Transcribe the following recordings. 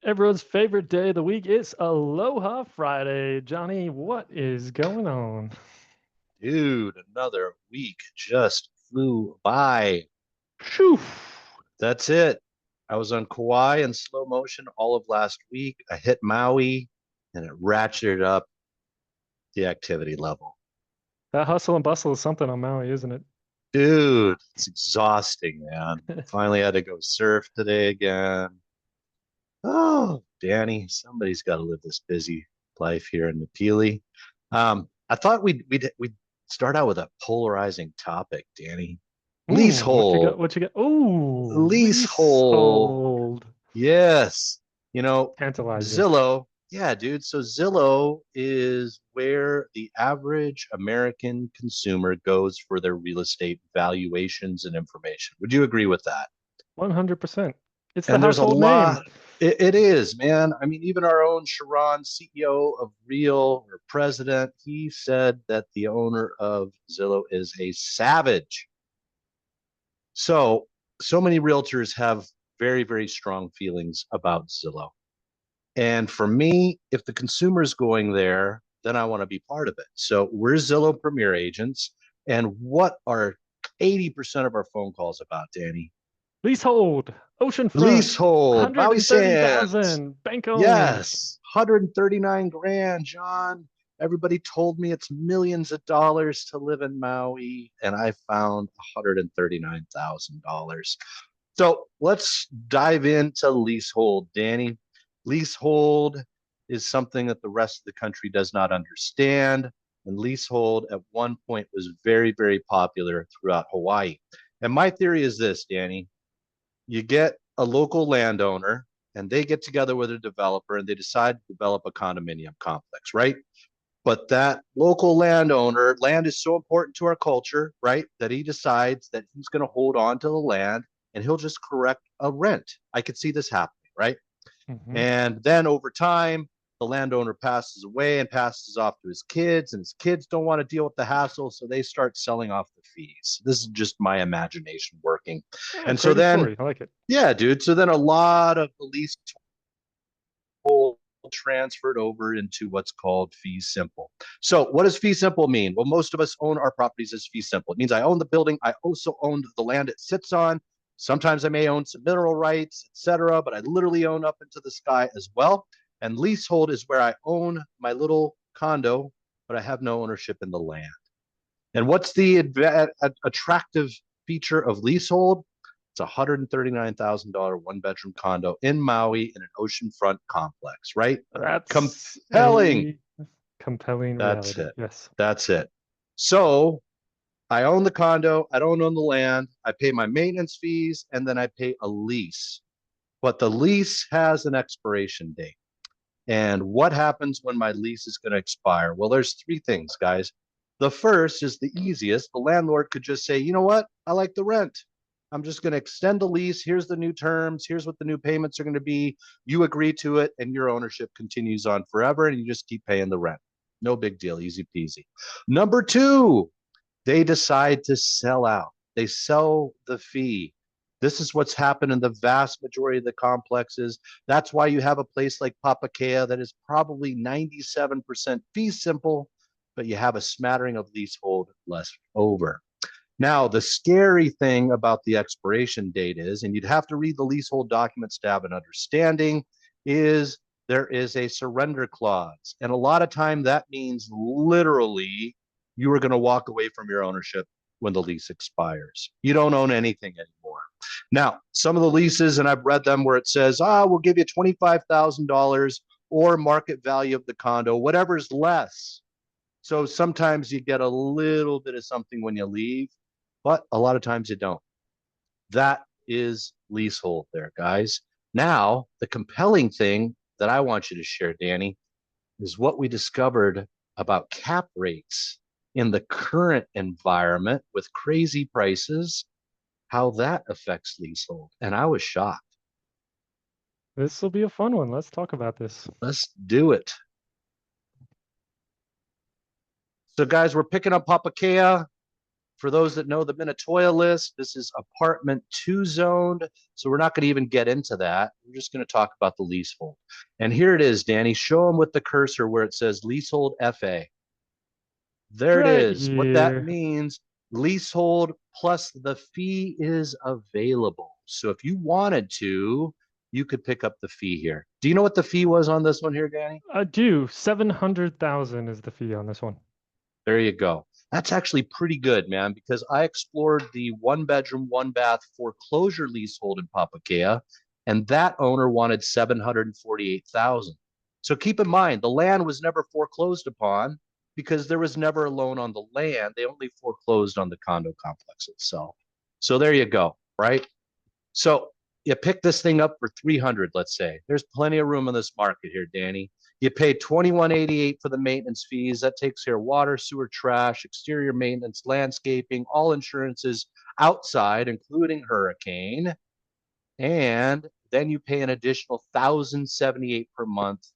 Everyone's favorite day of the week is Aloha Friday. Johnny, what is going on? Dude, another week just flew by. Phew. That's it. I was on Kauai in slow motion all of last week. I hit Maui and it ratcheted up the activity level. That hustle and bustle is something on Maui, isn't it? Dude, it's exhausting, man. Finally had to go surf today again. Oh, Danny, somebody's got to live this busy life here in Napili. I thought we'd start out with a polarizing topic, Danny. What you got? Leasehold. What you got? Oh, Leasehold. leasehold. Yes. You know, Tantalizing. Zillow. Yeah, dude. So Zillow is where the average American consumer goes for their real estate valuations and information. Would you agree with that? 100%. It's the And there's a household name. lot. It is, man. I mean, even our own Sharon, CEO of Real or president, he said that the owner of Zillow is a savage. So, so many realtors have very, very strong feelings about Zillow. And for me, if the consumer is going there, then I want to be part of it. So we're Zillow Premier agents. And what are 80% of our phone calls about, Danny? Leasehold. Oceanfront. Leasehold, Maui Sands. 130,000. Bank owned. Yes, 139 grand, John. Everybody told me it's millions of dollars to live in Maui, and I found $139,000. So let's dive into leasehold, Danny. Leasehold is something that the rest of the country does not understand. And leasehold at one point was very, very popular throughout Hawaii. And my theory is this, Danny. You get a local landowner and they get together with a developer and they decide to develop a condominium complex, right? But that local landowner, land is so important to our culture, right? That he decides that he's going to hold on to the land and he'll just correct a rent. I could see this happening, right? Hmm. And then over time, the landowner passes away and passes off to his kids, and his kids don't want to deal with the hassle, so they start selling off the fees. This is just my imagination working. Oh, And so creative then, story. I like it. yeah, dude. So then a lot of the lease transferred over into what's called fee simple. So what does fee simple mean? Well, most of us own our properties as fee simple. It means I own the building. I also own the land it sits on. Sometimes I may own some mineral rights, etc., but I literally own up into the sky as well. And leasehold is where I own my little condo, but I have no ownership in the land. And what's the attractive feature of leasehold? It's a $139,000 one bedroom condo in Maui in an oceanfront complex, right? That's Compelling. a compelling That's reality. it. Yes. That's it. So I own the condo. I don't own the land. I pay my maintenance fees and then I pay a lease. But the lease has an expiration date. And what happens when my lease is going to expire? Well, there's three things, guys. The first is the easiest. The landlord could just say, you know what? I like the rent. I'm just going to extend the lease. Here's the new terms. Here's what the new payments are going to be. You agree to it, and your ownership continues on forever, and you just keep paying the rent. No big deal. Easy peasy. Number two, they decide to sell out. They sell the fee. This is what's happened in the vast majority of the complexes. That's why you have a place like Papakea that is probably 97% fee simple, but you have a smattering of leasehold left over. Now, the scary thing about the expiration date is, and you'd have to read the leasehold documents to have an understanding, is there is a surrender clause. And a lot of time that means literally you are going to walk away from your ownership when the lease expires. You don't own anything anymore. Now, some of the leases, and I've read them where it says, we'll give you $25,000 or market value of the condo, whatever's less. So sometimes you get a little bit of something when you leave, but a lot of times you don't. That is leasehold there, guys. Now, the compelling thing that I want you to share, Danny, is what we discovered about cap rates in the current environment with crazy prices, how that affects leasehold. And I was shocked. This will be a fun one. Let's talk about this. Let's do it. So, guys, we're picking up Papakea. For those that know the Minatoya list, this is apartment 2 zoned. So we're not going to even get into that. We're just going to talk about the leasehold. And here it is, Danny. Show them with the cursor where it says leasehold FA. There it Right is. What that here. means, leasehold plus the fee is available. So if you wanted to, you could pick up the fee here. Do you know what the fee was on this one here, Danny? I do. 700,000 is the fee on this one. There you go. That's actually pretty good, man, because I explored the 1 bedroom, 1 bath foreclosure leasehold in Papakea, and that owner wanted 748,000. So keep in mind, the land was never foreclosed upon because there was never a loan on the land. They only foreclosed on the condo complex itself. So there you go, right? So you pick this thing up for 300, let's say. There's plenty of room in this market here, Danny. You pay 2188 for the maintenance fees. That takes care of water, sewer, trash, exterior maintenance, landscaping, all insurances outside, including hurricane. And then you pay an additional 1,078 per month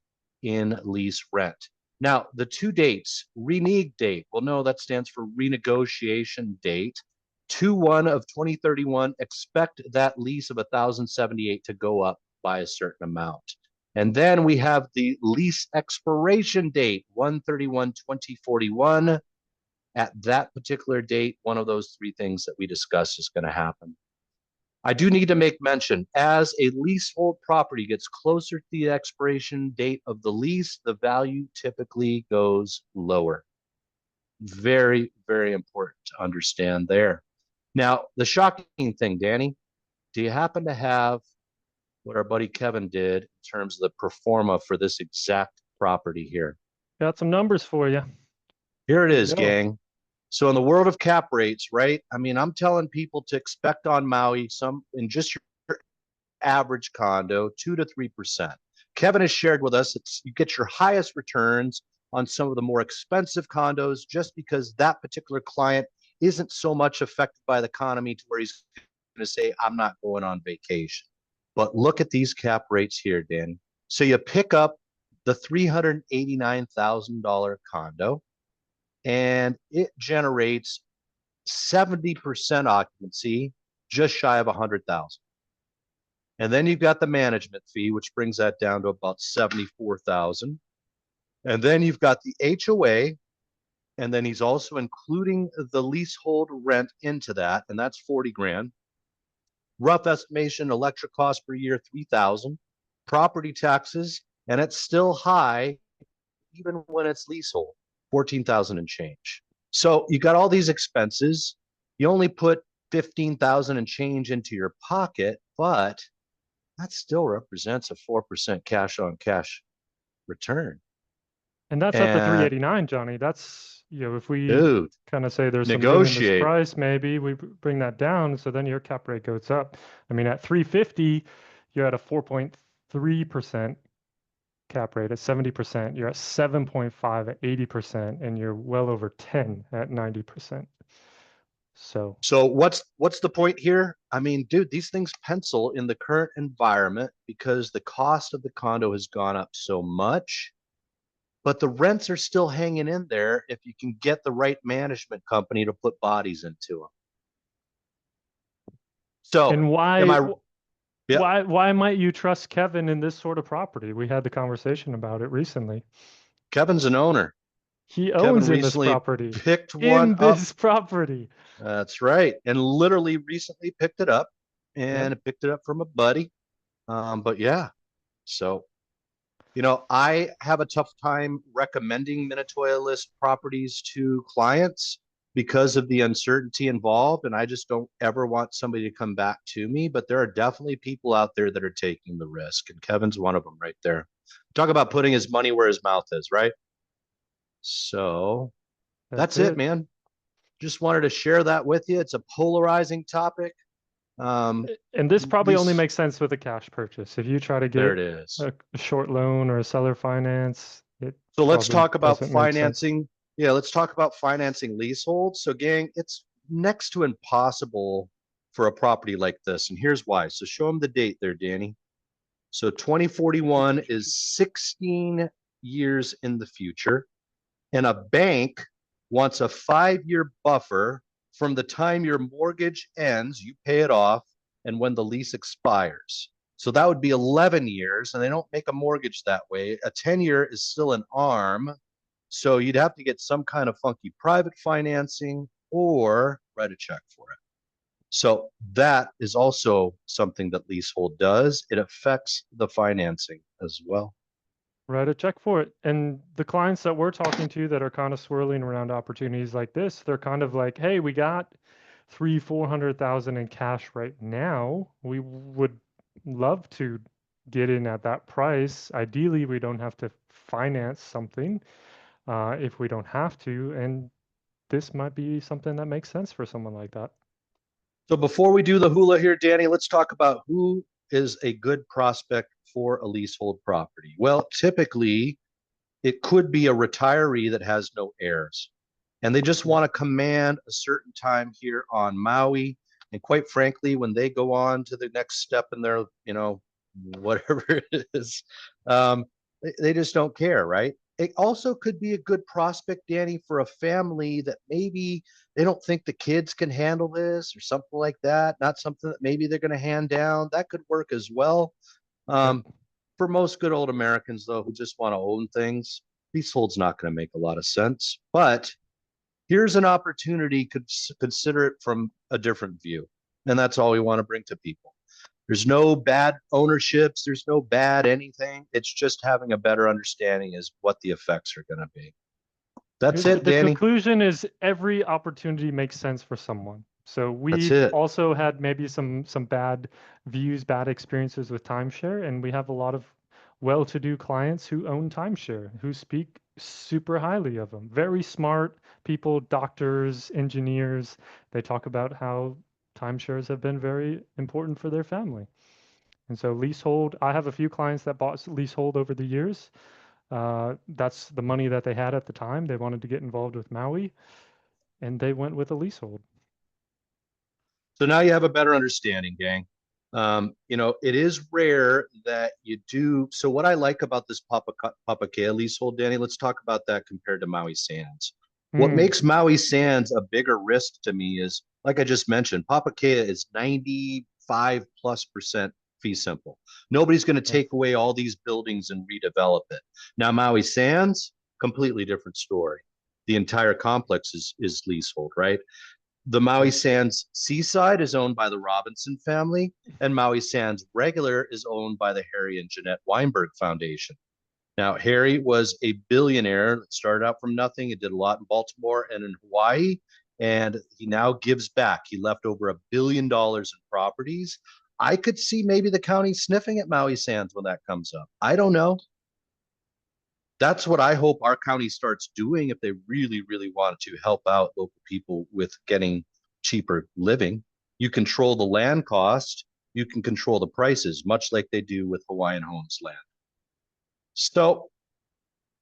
in lease rent. Now, the two dates, renege date, well, no, that stands for renegotiation date. 2/1 of 2031, expect that lease of 1,078 to go up by a certain amount. And then we have the lease expiration date, 1/31/2041. At that particular date, one of those three things that we discussed is going to happen. I do need to make mention, as a leasehold property gets closer to the expiration date of the lease, the value typically goes lower. Very, very important to understand there. Now, the shocking thing, Danny, do you happen to have what our buddy Kevin did in terms of the pro forma for this exact property here? Got some numbers for you. Here it Here we is, go. gang. So in the world of cap rates, right? I mean, I'm telling people to expect on Maui some in just your average condo, 2 to 3%. Kevin has shared with us that you get your highest returns on some of the more expensive condos just because that particular client isn't so much affected by the economy to where he's going to say, I'm not going on vacation. But look at these cap rates here, Dan. So you pick up the $389,000 condo and it generates 70% occupancy, just shy of 100,000. And then you've got the management fee, which brings that down to about 74,000. And then you've got the HOA, and then he's also including the leasehold rent into that, and that's 40 grand. Rough estimation, electric cost per year, 3,000. Property taxes, and it's still high even when it's leasehold, 14,000 and change. So you got all these expenses. You only put 15,000 and change into your pocket, but that still represents a 4% cash on cash return. And that's at the And 389, Johnny. That's, if we dude, kind of say there's some room in this negotiate. price, maybe we bring that down. So then your cap rate goes up. I mean, at 350, you're at a 4.3% cap rate. At 70%, you're at 7.5 at 80%, and you're well over 10 at 90%. So So what's the point here? I mean, dude, these things pencil in the current environment because the cost of the condo has gone up so much, but the rents are still hanging in there if you can get the right management company to put bodies into them. So, and am why I? Yeah, why might you trust Kevin in this sort of property? We had the conversation about it recently. Kevin's an owner. He Kevin owns in this recently property. picked one In up. this property. That's right, and literally recently picked it up, Yep. and picked it up from a buddy. But yeah, so I have a tough time recommending Minatoya list properties to clients because of the uncertainty involved. And I just don't ever want somebody to come back to me. But there are definitely people out there that are taking the risk. And Kevin's one of them right there. Talk about putting his money where his mouth is, right? So That's that's it, it. man. Just wanted to share that with you. It's a polarizing topic. And this probably only Lease, makes sense with a cash purchase. If you try to there get it is. a short loan or a seller finance, it So let's probably talk about doesn't make sense. financing. Yeah, let's talk about financing leaseholds. So, gang, it's next to impossible for a property like this. And here's why. So, show them the date there, Danny. So, 2041 is 16 years in the future. And a bank wants a 5-year buffer from the time your mortgage ends, you pay it off, and when the lease expires. So that would be 11 years, and they don't make a mortgage that way. A 10-year is still an ARM. So you'd have to get some kind of funky private financing or write a check for it. So that is also something that leasehold does. It affects the financing as well. Write a check for it. And the clients that we're talking to that are kind of swirling around opportunities like this, they're kind of like, hey, we got 300,000-400,000 in cash right now. We would love to get in at that price. Ideally, we don't have to finance something if we don't have to. And this might be something that makes sense for someone like that. So before we do the hula here, Danny, let's talk about who is a good prospect for a leasehold property. Well, typically it could be a retiree that has no heirs and they just Yep. want to command a certain time here on Maui. And quite frankly, when they go on to the next step in their, whatever it is, they just don't care, right? It also could be a good prospect, Danny, for a family that maybe they don't think the kids can handle this or something like that. Not something that maybe they're going to hand down. That could work as well. Yep. Um, for most good old Americans, though, who just want to own things, leasehold's not going to make a lot of sense. But here's an opportunity, could consider it from a different view. And that's all we want to bring to people. There's no bad ownerships. There's no bad anything. It's just having a better understanding as what the effects are going to be. That's it, The Danny. conclusion is every opportunity makes sense for someone. So That's we've it. also had maybe some bad views, bad experiences with timeshare, and we have a lot of well-to-do clients who own timeshare, who speak super highly of them. Very smart people, doctors, engineers. They talk about how timeshares have been very important for their family. And so leasehold, I have a few clients that bought leasehold over the years. That's the money that they had at the time. They wanted to get involved with Maui, and they went with a leasehold. So now you have a better understanding, gang. It is rare that you do. So what I like about this Papakea leasehold, Danny, let's talk about that compared to Maui Sands. What Hmm. makes Maui Sands a bigger risk to me is, like I just mentioned, Papakea is 95+% fee simple. Nobody's going to Yes. take away all these buildings and redevelop it. Now, Maui Sands, completely different story. The entire complex is leasehold, right? The Maui Yep. Sands Seaside is owned by the Robinson family, and Maui Sands Regular is owned by the Harry and Jeanette Weinberg Foundation. Now, Harry was a billionaire that started out from nothing. He did a lot in Baltimore and in Hawaii, and he now gives back. He left over $1 billion in properties. I could see maybe the county sniffing at Maui Sands when that comes up. I don't know. That's what I hope our county starts doing if they really, really want to help out local people with getting cheaper living. You control the land cost, you can control the prices, much like they do with Hawaiian Homes land. So,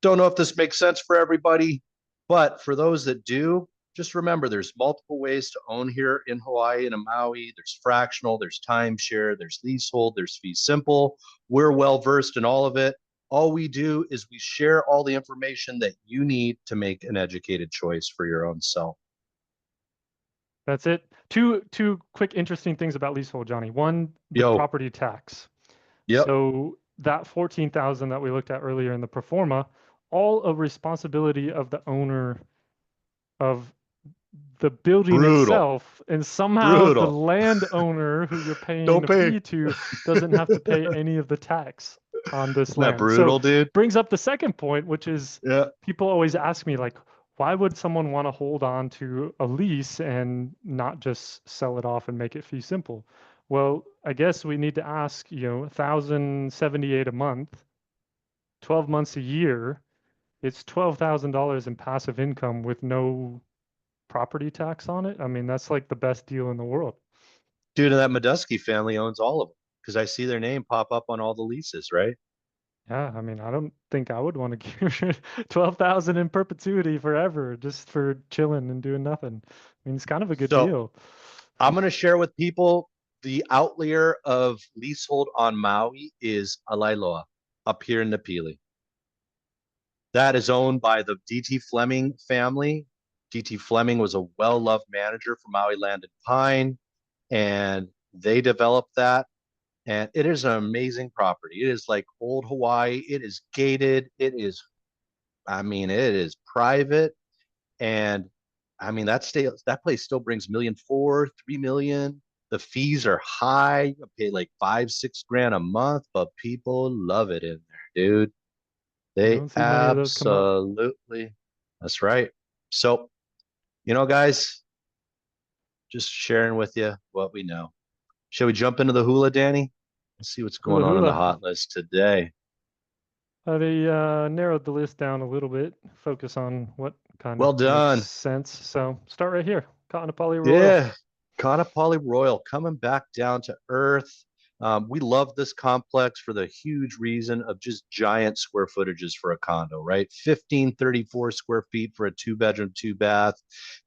don't know if this makes sense for everybody, but for those that do, just remember there's multiple ways to own here in Hawaii and in Maui. There's fractional, there's timeshare, there's leasehold, there's fee simple. We're well versed in all of it. All we do is we share all the information that you need to make an educated choice for your own self. That's it. Two quick interesting things about leasehold, Johnny. One, the Yo, property tax. yep, So that 14,000 that we looked at earlier in the pro forma, all a responsibility of the owner of the building brutal, itself, and somehow the brutal. landowner who you're paying Don't a pay. fee to doesn't have to pay any of the tax on this Isn't that land. So brutal, dude? brings up the second point, which is Yeah. people always ask me like, why would someone want to hold on to a lease and not just sell it off and make it fee simple? Well, I guess we need to ask, 1,078 a month, 12 months a year. It's $12,000 in passive income with no property tax on it. I mean, that's like the best deal in the world. Dude, and that Medusky family owns all of them because I see their name pop up on all the leases, right? Yeah, I mean, I don't think I would want to give 12,000 in perpetuity forever just for chilling and doing nothing. I mean, it's kind of a good So deal. I'm going to share with people the outlier of leasehold on Maui is Alailoa up here in Napili. That is owned by the D.T. Fleming family. DT Fleming was a well-loved manager for Maui Land and Pine, and they developed that. And it is an amazing property. It is like old Hawaii. It is gated. It is, I mean, it is private. And I mean, that place still brings 1.4 million, 3 million. The fees are high. You pay like 5, 6 grand a month, but people love it in there, dude. You They don't see many of those come up. absolutely, that's right. So, guys, just sharing with you what we know. Shall we jump into the hula, Danny? Let's see what's going Hula on the hula. hot list today. They narrowed the list down a little bit, focus on what kind of Well makes done. sense. So start right here. Kaanapali Royal. Yeah, Kaanapali Royal coming back down to earth. We love this complex for the huge reason of just giant square footages for a condo, right? 1,534 square feet for a 2 bedroom, 2 bath.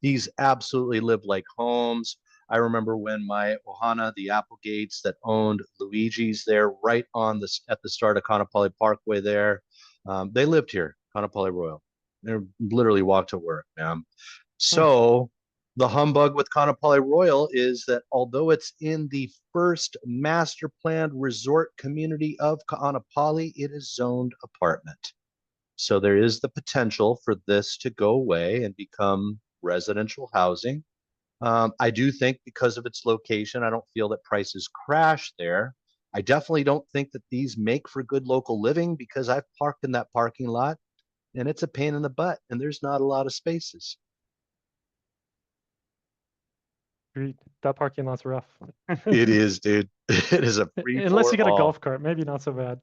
These absolutely live like homes. I remember when my Ohana, the Applegates that owned Luigi's there right on this at the start of Kaanapali Parkway there. They lived here, Kaanapali Royal. They literally walked to work, man. Hmm. So the humbug with Kaanapali Royal is that although it's in the first master planned resort community of Kaanapali, it is zoned apartment. So there is the potential for this to go away and become residential housing. I do think because of its location, I don't feel that prices crash there. I definitely don't think that these make for good local living because I've parked in that parking lot and it's a pain in the butt and there's not a lot of spaces. Agreed. That parking lot's rough. It is, dude. It is a free Unless for you got a all. golf cart, maybe not so bad.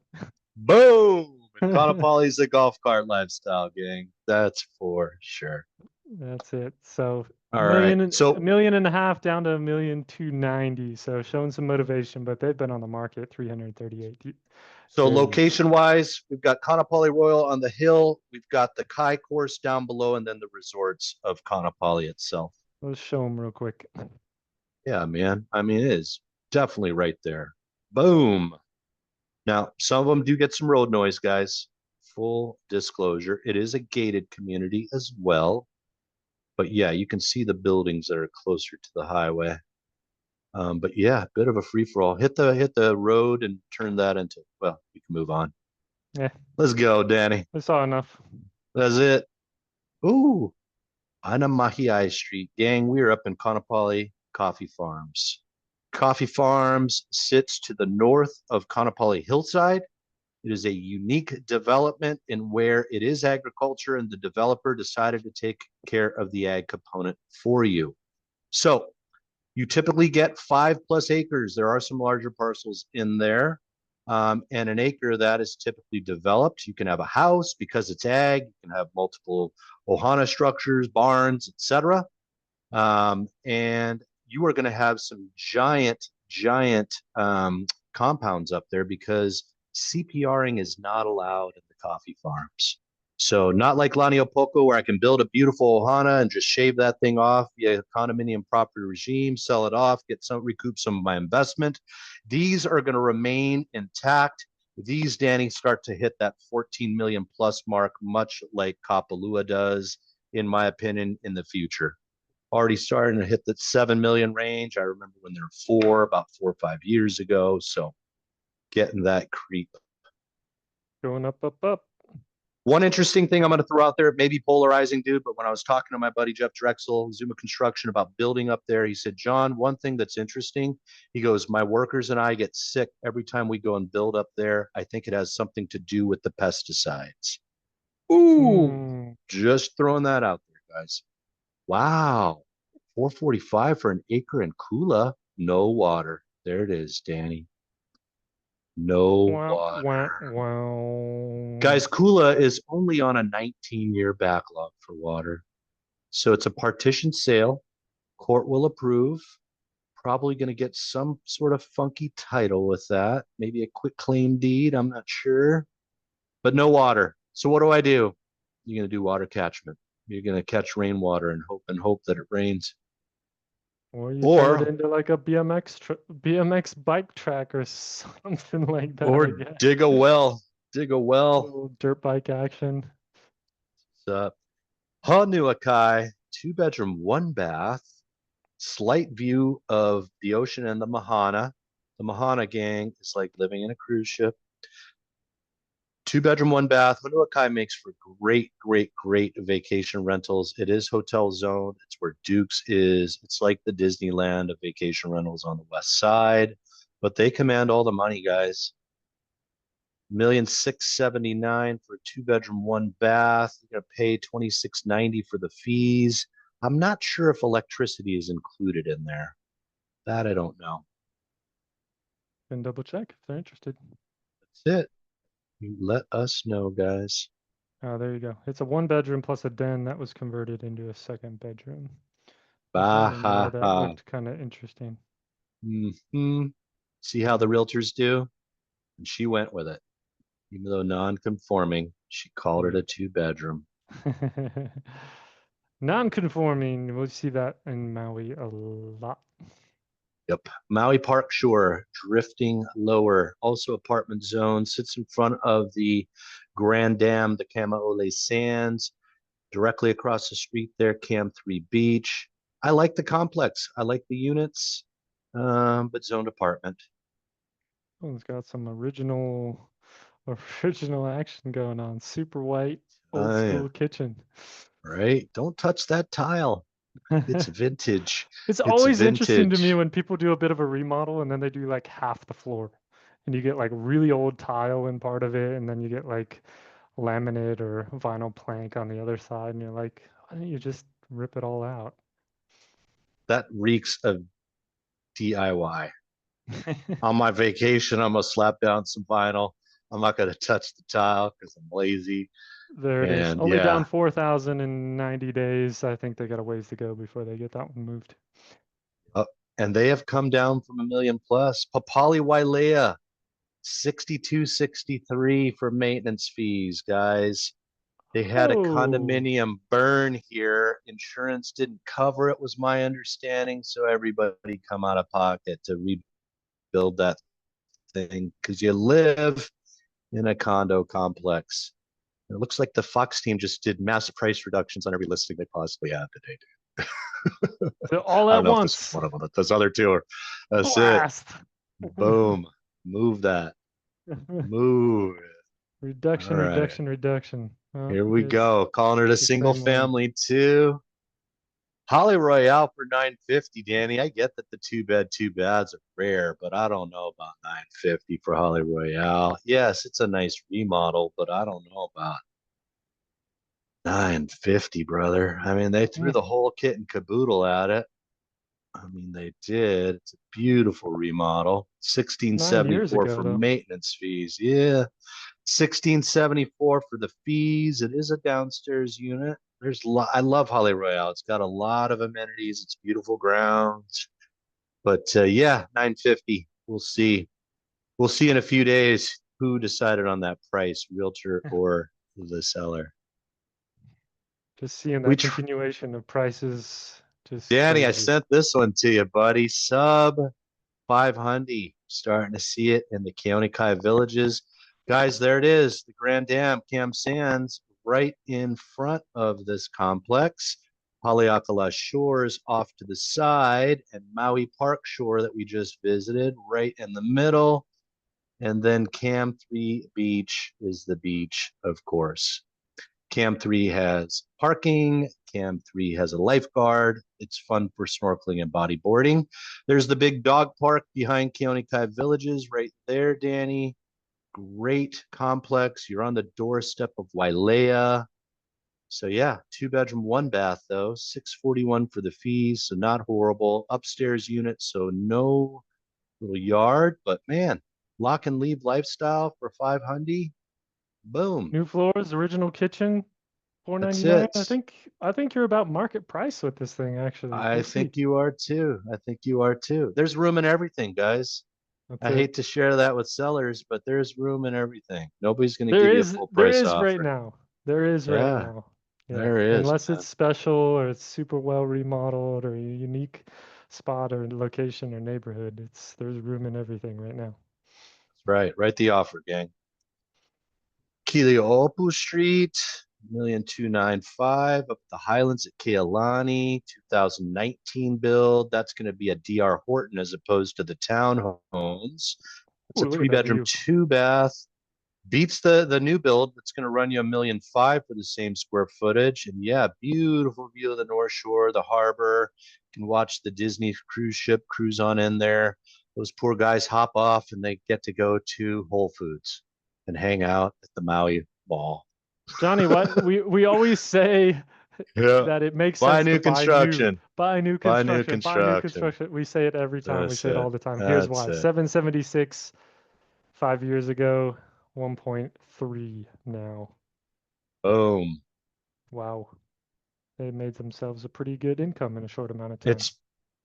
Boom! And Kaanapali's the golf cart lifestyle, gang. That's for sure. That's it. So All right. a So million and a half down to 1,290,000. So showing some motivation, but they've been on the market 338 days. location wise, we've got Kaanapali Royal on the hill. We've got the Kai course down below, and then the resorts of Kaanapali itself. Let's show them real quick. Yeah, man. I mean, it is definitely right there. Boom. Now, some of them do get some road noise, guys. Full disclosure, it is a gated community as well. But yeah, you can see the buildings that are closer to the highway. But yeah, bit of a free for all. Hit the road and turn that into. Well, we can move on. Yeah, Let's go, Danny. I saw enough. That's it. Ooh, Anamahiai Street, gang. We are up in Kaanapali Coffee Farms. Coffee Farms sits to the north of Kaanapali Hillside. It is a unique development in where it is agriculture, and the developer decided to take care of the ag component for you. So you typically get 5+ acres. There are some larger parcels in there. And an acre of that is typically developed. You can have a house because it's ag. You can have multiple ohana structures, barns, etc. And you are going to have some giant compounds up there because CPRing is not allowed in the coffee farms. So not like Laniopoko where I can build a beautiful ohana and just shave that thing off via condominium property regime, sell it off, recoup some of my investment. These are going to remain intact. These, Danny, start to hit that 14 million plus mark, much like Kapalua does, in my opinion, in the future. Already starting to hit that 7 million range. I remember when they were about 4 or 5 years ago. So getting that creep. Going up, up, up. One interesting thing I'm going to throw out there, maybe polarizing, dude, but when I was talking to my buddy Jeff Drexel, Zuma Construction, about building up there, he said, John, one thing that's interesting, he goes, my workers and I get sick every time we go and build up there. I think it has something to do with the pesticides. Ooh, Hmm. just throwing that out there, guys. Wow. 445 for an acre in Kula. No water. There it is, Danny. No Wow, wow, water. wow. Guys, Kula is only on a 19-year backlog for water. So it's a partition sale. Court will approve. Probably going to get some sort of funky title with that. Maybe a quick claim deed. I'm not sure. But no water. So what do? You're going to do water catchment. You're going to catch rainwater and hope that it rains. Or you turn it Or into like a BMX bike track or something like that, I or guess. dig a well. Dig a A well. little dirt bike action. Uh, Hanuakai. 2 bedroom, 1 bath, slight view of the ocean and the Mahana. The Mahana gang is like living in a cruise ship. 2 bedroom, 1 bath. Honoakai makes for great, great, great vacation rentals. It is hotel zone. It's where Duke's is. It's like the Disneyland of vacation rentals on the west side, but they command all the money, guys. 1,679,000 for a 2 bedroom, 1 bath. You're gonna pay 2,690 for the fees. I'm not sure if electricity is included in there. That I don't know. Can double check if they're interested. That's it. You let us know, guys. Oh, there you go. It's a 1 bedroom plus a den that was converted into a second bedroom. I was Bah letting them know ha that ha. looked kind of interesting. Hmm. See how the realtors do? And she went with it. Even though non-conforming, she called it a 2 bedroom. Non-conforming, we'll see that in Maui a lot. Yep. Maui Park Shore, drifting lower. Also apartment zone, sits in front of the Grand Dam, the Kamaole Sands. Directly across the street there, Cam 3 Beach. I like the complex. I like the units, but zoned apartment. Oh, it's got some original, original action going on. Super white, old Yeah. school kitchen. Right? Don't touch that tile. It's vintage. It's It's always interesting to me vintage. when people do a bit of a remodel and then they do like half the floor. And you get like really old tile in part of it, and then you get like laminate or vinyl plank on the other side, and you're like, why don't you just rip it all out? That reeks of DIY. On my vacation, I'm gonna slap down some vinyl. I'm not gonna touch the tile because I'm lazy. There it is. And Only down yeah, 4,000 in 90 days. I think they got a ways to go before they get that one moved. uh, and they have come down from 1 million plus. Papali Wailea, 6263 for maintenance fees, guys. They had a Oh, condominium burn here. Insurance didn't cover it, was my understanding. So everybody come out of pocket to rebuild that thing because you live in a condo complex. It looks like the Fox team just did massive price reductions on every listing they possibly have today. they're all I at don't know if this is once. one of them, but those other two are. That's it. Blast. Boom. Move that. Move it. All Reduction, right. reduction, reduction. Oh, Here we here's go. Calling it a the single same one. family too. Holly Royale for 950, Danny. I get that the 2 bed, 2 baths are rare, but I don't know about 950 for Holly Royale. Yes, it's a nice remodel, but I don't know about 950, brother. I mean, they threw Mm, the whole kit and caboodle at it. I mean, they did. It's a beautiful remodel. 9 years 1674 ago, for though. maintenance fees. Yeah. 1674 for the fees. It is a downstairs unit. I love Holly Royale. It's got a lot of amenities. It's beautiful grounds. But yeah, 950. We'll see. We'll see in a few days who decided on that price, realtor or the seller. Just seeing We that tr- continuation of prices, just Danny, I crazy. sent this one to you, buddy. Sub 500. Starting to see it in the County Kai villages. Guys, there it is. The Grand Dam, Cam Sands, right in front of this complex. Haleakala Shores off to the side, and Maui Park Shore that we just visited right in the middle. And then Cam 3 Beach is the beach, of course. Cam 3 has parking. Cam 3 has a lifeguard. It's fun for snorkeling and bodyboarding. There's the big dog park behind Keonikai Villages right there, Danny. Great complex. You're on the doorstep of Wailea. So yeah, 2 bedroom, 1 bath though, 641 for the fees, so not horrible. Upstairs unit, so no little yard, but man, lock and leave lifestyle for 500. Boom. New floors, original kitchen, That's 499. it. I think you're about market price with this thing, actually. I We'll see. think you are too. I think you are too. There's room in everything, guys. That's I it. hate to share that with sellers, but there's room in everything. Nobody's going to There give you a is full there price is right offer. now. There is right Yeah, now. Yeah. there is, Unless it's man. special or it's super well remodeled or a unique spot or location or neighborhood. There's room in everything right now. That's right. Write the offer, gang. Kiliouopu Street. 1,295,000 up at the Highlands at Kealani, 2019 build. That's going to be a DR Horton as opposed to the townhomes. It's Ooh, a look at that three-bedroom, view. two-bath. Beats the new build. It's going to run you 1,500,000 for the same square footage. And yeah, beautiful view of the North Shore, the harbor. You can watch the Disney cruise ship cruise on in there. Those poor guys hop off and they get to go to Whole Foods and hang out at the Maui Mall. Johnny, what we always say Yeah. that it makes Buy sense to new construction. buy new Buy new construction, buy new construction. construction. We say it every time. We That's say it it. all the time. Here's That's why. it. 776 5 years ago, 1.3 now. Boom. Wow. They made themselves a pretty good income in a short amount of time.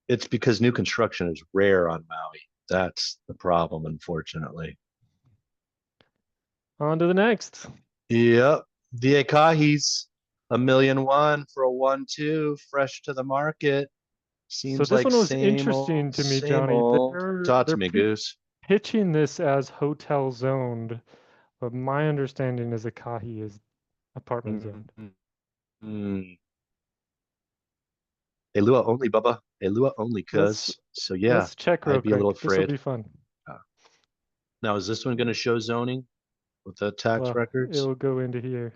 It's because new construction is rare on Maui. That's the problem, unfortunately. On to the next. Yep. The Akahi's 1,000,001 for a 1-2, fresh to the market. So Seems this like one was same old, interesting to me, same Johnny. old. Talk to They're me, Goose. pitching this as hotel zoned, but my understanding is Akahi is apartment zoned. Mm-hmm. Elua only, Bubba. Elua only, Let's cuz. So yeah, let's check real I'd be a little quick. This will afraid. be fun. Uh, Now, is this one going to show zoning with the tax Well, it records? will go into here.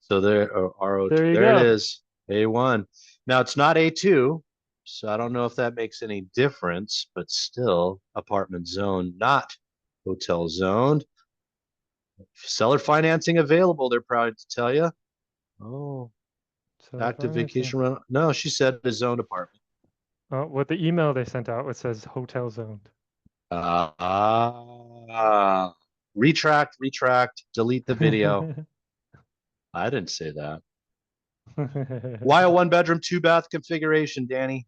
So there, There RO2, you there it go. is, A1. Now it's not A2, so I don't know if that makes any difference, but still apartment zone, not hotel zoned. Seller financing available, they're proud to tell you. Oh, Seller active financing. vacation rental. No, she said a zoned apartment. What the email they sent out, it says hotel zoned. Ah, retract, delete the video. I didn't say that. Why a one bedroom, two bath configuration, Danny?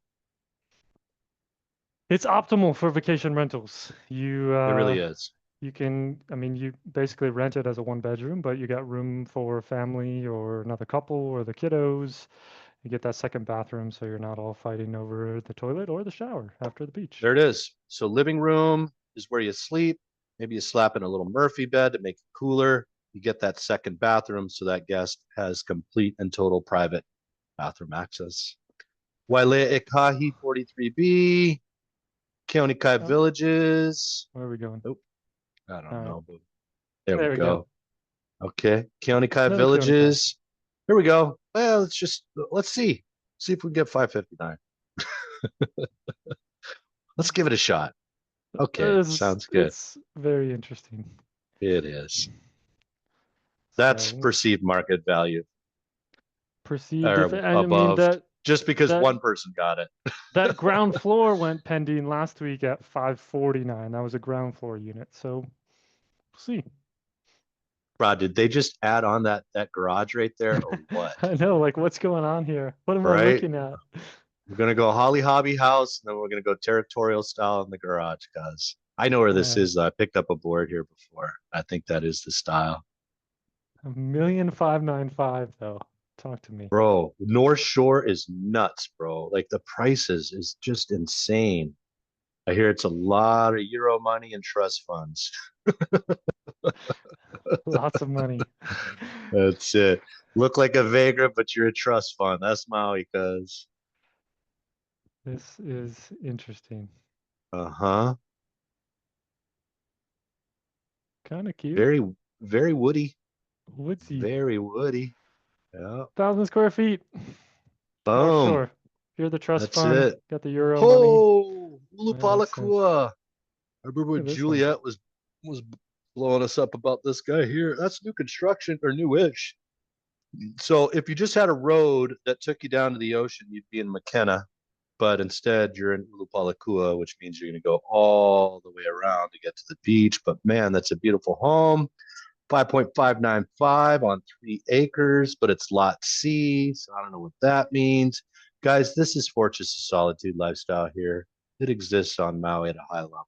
It's optimal for vacation rentals. It really is. You can, I mean, you basically rent it as a one bedroom, but you got room for a family or another couple or the kiddos. You get that second bathroom so you're not all fighting over the toilet or the shower after the beach. There it is. So living room is where you sleep. Maybe you slap in a little Murphy bed to make it cooler. You get that second bathroom so that guest has complete and total private bathroom access. Wailea Ikahi 43B, County Kai Oh, Villages. where are we going? Oh, I All don't right, know, but there we there we go. go. Okay, County Kai Little Keone Kai. Villages. Here we go. Well, let's see if we can get 559. Let's give it a shot. Okay, sounds good. It's very interesting. It is. That's So perceived market value perceived if or I mean above, just because that one person got it. that ground floor went pending last week at 549. That was a ground floor unit. So we'll see. Rod, did they just add on that garage right there or what? I know, like what's going on here? What am I Right? looking at? We're gonna go Holly Hobby House, and then we're gonna go territorial style in the garage, guys. I know where this Uh, is. I picked up a board here before. I think that is the style. 1,595,000 though. Talk to me. Bro, North Shore is nuts, bro. Like the prices is just insane. I hear it's a lot of Euro money and trust funds. Lots of money. That's it. Look like a vagrant, but you're a trust fund. That's Maui, cuz. This is interesting. Uh-huh. Kind of cute. Very, very woody. Woodsy. Very woody. Yeah. 1,000 square feet. North Boom. Shore. You're the trust That's fund. it. Got the Euro money. Ho! That makes sense. Ulupalakua. I remember Look when at this one. Juliet was blowing us up about this guy here. That's new construction or new-ish. So if you just had a road that took you down to the ocean, you'd be in McKenna, but instead you're in Ulupalakua, which means you're going to go all the way around to get to the beach. But man, that's a beautiful home. 5.595 on 3 acres, but it's lot C. So I don't know what that means. Guys, this is Fortress of Solitude lifestyle here. It exists on Maui at a high level.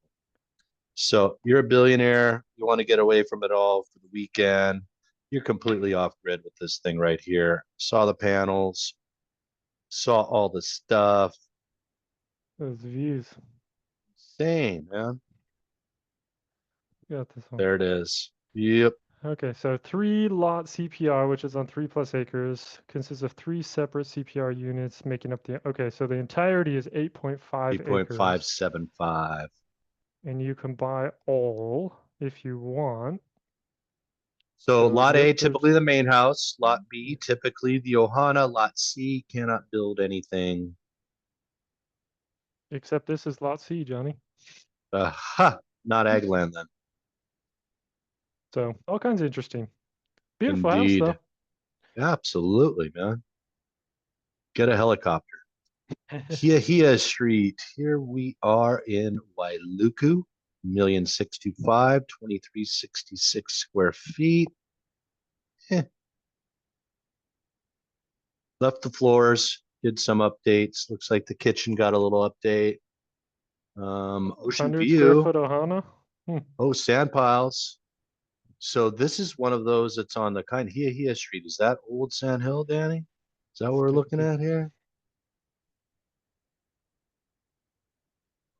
So you're a billionaire. You want to get away from it all for the weekend. You're completely off grid with this thing right here. Saw the panels, saw all the stuff. Those views. Insane, man. Got this one. There it is. Yep. Okay, so 3 lot CPR, which is on 3+ acres, consists of 3 separate CPR units making up the, okay, so the entirety is 8.5 acres, 8.575. and you can buy all if you want. So So lot A, yep, typically the main house. Lot yeah. B, typically the Ohana. Lot C, cannot build anything. Except this is lot C, Johnny. Not ag land then. So all kinds of interesting. Beautiful house Indeed. though. Absolutely, man. Get a helicopter. Hiahia Street. Here we are in Wailuku. 1,625,000, 2,366 square feet. Eh, left the floors, did some updates. Looks like the kitchen got a little update. Ocean 100 square view. foot Ohana. Hmm. Oh, sand piles. So this is one of those that's on the kind of Hiahia Street. Is that Old Sand Hill, Danny? Is that what Let's we're take a looking peek. at here?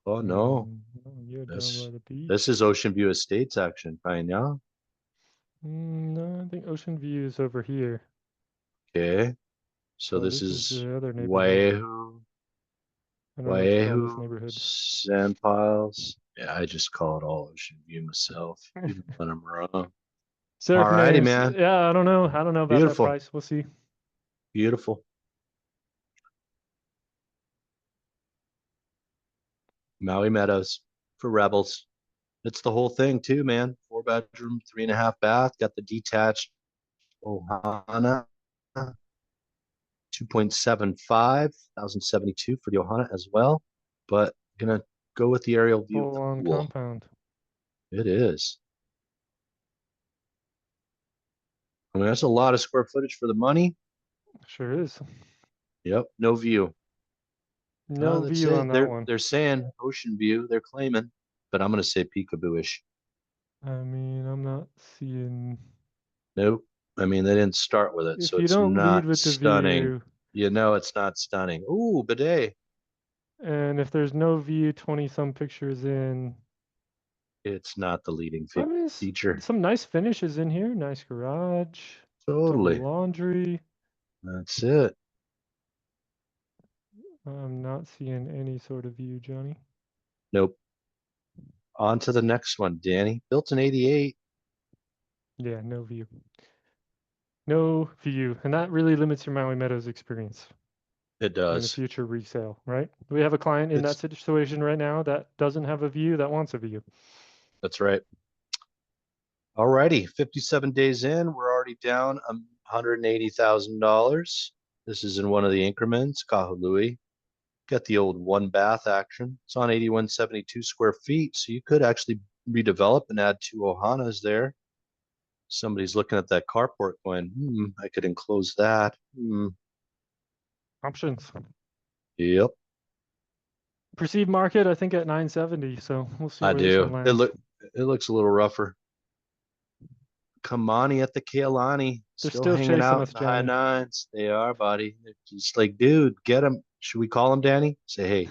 Oh no. Oh, you're down by This the this beach. is Ocean View Estates action, fine, yeah. No, I think Ocean View is over here. Okay. So So this this is is the other neighborhood. Waihu, I don't know what you call this Waihu, neighborhood. Sand Piles. Yeah, I just call it all Ocean View myself, even when I'm wrong. Surf All righty, names. man. Yeah, I don't know. I don't know about that Beautiful. price. We'll see. Beautiful. Maui Meadows for Rebels. It's the whole thing too, man. 4 bedroom, 3.5 bath. Got the detached Ohana, 2.75, 1,072 for the Ohana as well. But gonna go with the aerial view of Full the on pool. compound. It is. I mean, that's a lot of square footage for the money. Sure is. Yep, no view. No That's view on it. that They're one. they're saying ocean view. They're claiming, but I'm gonna say peekaboo-ish. I mean, I'm not seeing. Nope. I mean, they didn't start with it, If so you it's don't lead not with the stunning. view, You know, it's not stunning. Ooh, bidet. and if there's no view 20 some pictures in, It's not the leading I mean, feature. some nice finishes in here. Nice garage, double Totally. laundry. That's it. I'm not seeing any sort of view, Johnny. Nope. On to the next one, Danny. Built in 88. Yeah, no view. No view. And that really limits your Maui Meadows experience It in a does. future resale, right? We have a client in that It's situation right now that doesn't have a view, that wants a view. that's right. Alrighty, 57 days in, we're already down $180,000. This is in one of the increments, Kahului. Got the old one bath action. It's on 8,172 square feet, so you could actually redevelop and add 2 Ohanas there. Somebody's looking at that carport going, I could enclose that. Options. Yep, Perceived market, I think at 970. So we'll see I where this one do. lands. It looks a little rougher. Kamani at the Kealani, They're still still hanging chasing out in us, the high Johnny. nines. They are, buddy. They're just like, dude, get them. Should we call them, Danny? Say, hey,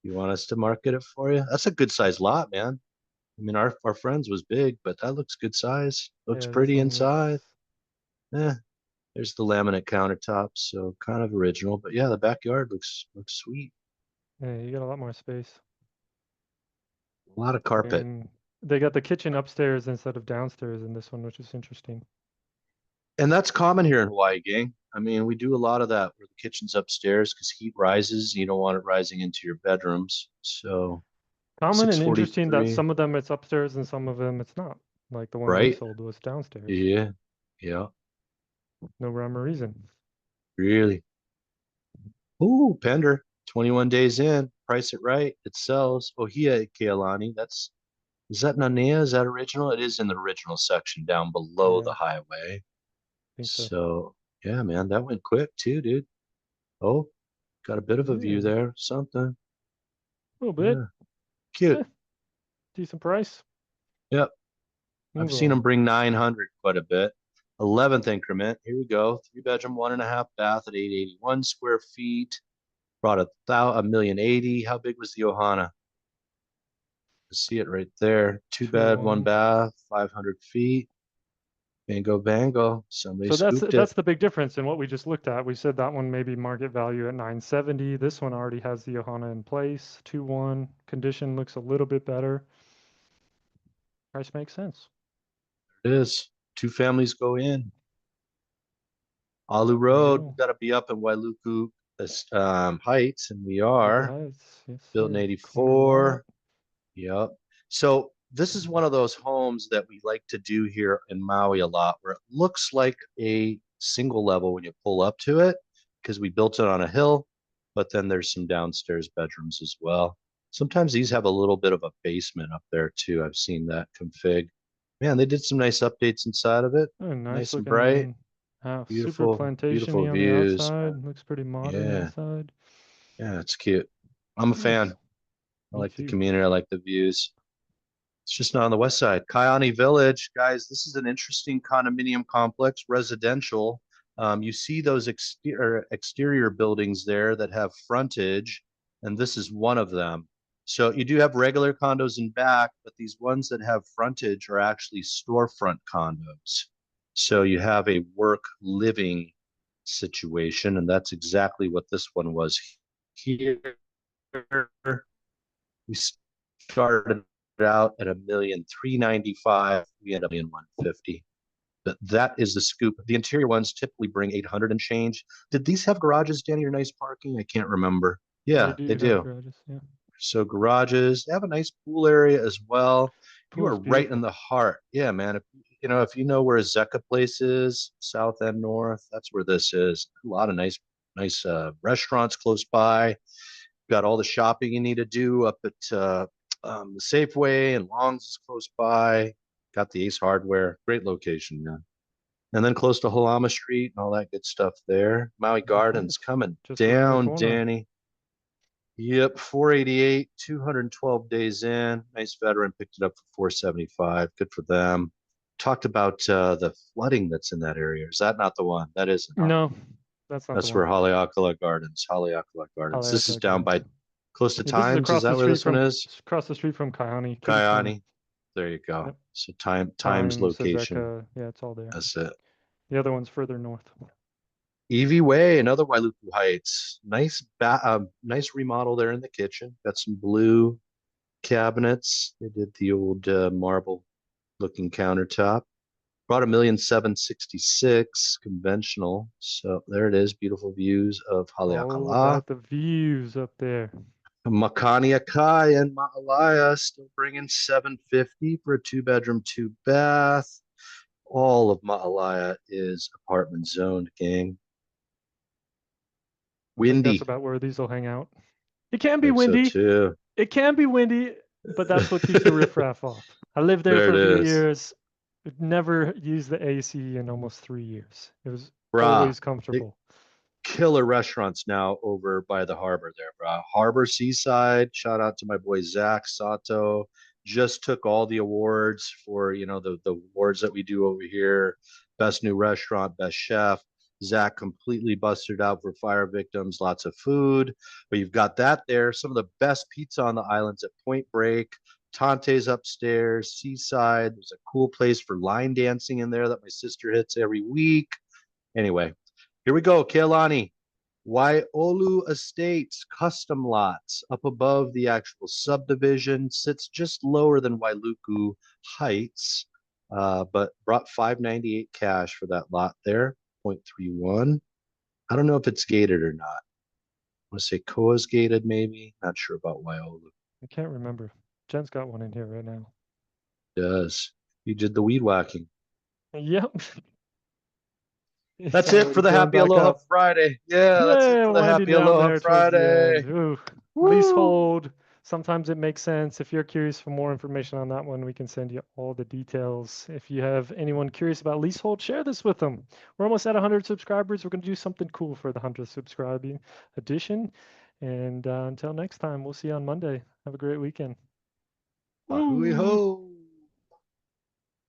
you want us to market it for you? That's a good size lot, man. I mean, our friends was big, but that looks good size. Looks Yeah, this pretty one looks. inside. Yeah, there's the laminate countertops, so kind of original. But yeah, the backyard looks sweet. Yeah, you got a lot more space. A lot of carpet. And they got the kitchen upstairs instead of downstairs in this one, which is interesting. And that's common here in Hawaii, gang. I mean, we do a lot of that where the kitchen's upstairs because heat rises. You don't want it rising into your bedrooms. So Common and interesting that 643, some of them it's upstairs and some of them it's not. Like the one right? Leasehold was downstairs. Yeah, yeah, No rhyme or reason. really. Ooh, Pender, 21 days in, price it right, it sells. Ohia Kealani, is that Nanea? Is that original? It is in the original section down below Yeah, the I highway. think so. So, yeah, man, that went quick too, dude. Oh, got a bit of a view Yeah, there, something. a little bit. Yeah, cute. Eh, decent price. Yep, I've Move seen them along. bring 900 quite a bit. 11th increment. Here we go. 3 bedroom, 1.5 bath at 881 square feet. Brought a million 80. How big was the Ohana? See it right there. 2 bed, one 201. bath, 500 feet. Bingo, bango. Somebody So scooped that's it. the big difference in what we just looked at. We said that one maybe market value at 970. This one already has the Ohana in place. 2-1. Condition looks a little bit better. Price makes sense. It is. Two families go in. Alu There you Road. We go. got to be up in Wailuku Heights, and we Luka are Heights. Yes, built in sir. Corner lot. 84. Yep. So this is one of those homes that we like to do here in Maui a lot, where it looks like a single level when you pull up to it, because we built it on a hill, but then there's some downstairs bedrooms as well. Sometimes these have a little bit of a basement up there too. I've seen that config. Man, they did some nice updates inside of it. Oh, nice Nice and bright. looking house. Super Beautiful, beautiful plantation-y on the views, man. outside. Looks pretty modern Yeah, inside. yeah, it's cute. I'm a Nice. fan. I Me like the too. community. I like the views. It's just not on the west side. Kaiani Village, guys, this is an interesting condominium complex, residential. You see those exterior buildings there that have frontage, and this is one of them. So you do have regular condos in back, but these ones that have frontage are actually storefront condos. So you have a work living situation, and that's exactly what this one was here. We started out at 1,395,000. We ended up in 150. But that is the scoop. The interior ones typically bring 800 and change. Did these have garages, Danny, or nice parking? I can't remember. They Yeah, they do have do. garages. Yeah. So garages, they have a nice pool area as well. You Pool's are right in beautiful. the heart. Yeah, man. If you know where Zeka Place is, south and north, that's where this is. A lot of nice restaurants close by. Got all the shopping you need to do up at the Safeway, and Long's is close by. Got the Ace Hardware. Great location, man. And then close to Halama Street and all that good stuff there. Maui Of Gardens course. coming Just around the down, corner. Danny. Yep, 488, 212 days in. Nice veteran picked it up for 475. Good for them. Talked about the flooding that's in that area. Is that not the one? That isn't, huh? No, that's not the That's where one. Haleakala Gardens. Haleakala Gardens. This is Haleakala down Gardens. by close to Yeah, this is Times. Is across the that where street this one from is? Kaihani, kitty corner. Kaiani. There you go. Yep. So Times Time, location. Sazeka. Yeah, it's all there. That's it. The other one's further north. Evie Way, another Wailuku Heights. Nice remodel there in the kitchen. Got some blue cabinets. They did the old marble looking countertop. Brought 1,766,000 conventional. So there it is. Beautiful views of All Haleakala. about the views up there. Makani Akai and Ma'alaya still bringing 750 for a two-bedroom, two-bath. All of Ma'alaya is apartment zoned, gang. I think that's Windy. about where these will hang out. It can I be think so windy. too. It can be windy, but that's what keeps the riffraff off. I lived there There for it a few is. years. Never used the AC in almost 3 years. It was Brah. always They comfortable. killer restaurants now over by the harbor there, brah. Harbor Seaside. Shout out to my boy Zach Sato. Just took all the awards for, the awards that we do over here. Best new restaurant, best chef. Zach completely busted out for fire victims, lots of food. But you've got that there. Some of the best pizza on the islands at Point Break. Tante's upstairs, Seaside. There's a cool place for line dancing in there that my sister hits every week. Anyway, here we go, Kealani. Waiolu Estates custom lots up above the actual subdivision, sits just lower than Wailuku Heights, but brought 598 cash for that lot there, 0.31. I don't know if it's gated or not. I want to say Koa's gated, maybe. Not sure about Waiolu. I can't remember. Jen's got one in here right now. Does. You did the weed whacking. Yep. It's That's it for already the going Happy back Aloha up. Friday. Yeah, that's it Yeah, for the winding Happy down Aloha there towards the end. Friday. Ooh. Woo! Leasehold. Sometimes it makes sense. If you're curious for more information on that one, we can send you all the details. If you have anyone curious about Leasehold, share this with them. We're almost at 100 subscribers. We're going to do something cool for the 100th subscribing edition. And until next time, we'll see you on Monday. Have a great weekend. Ahui ho!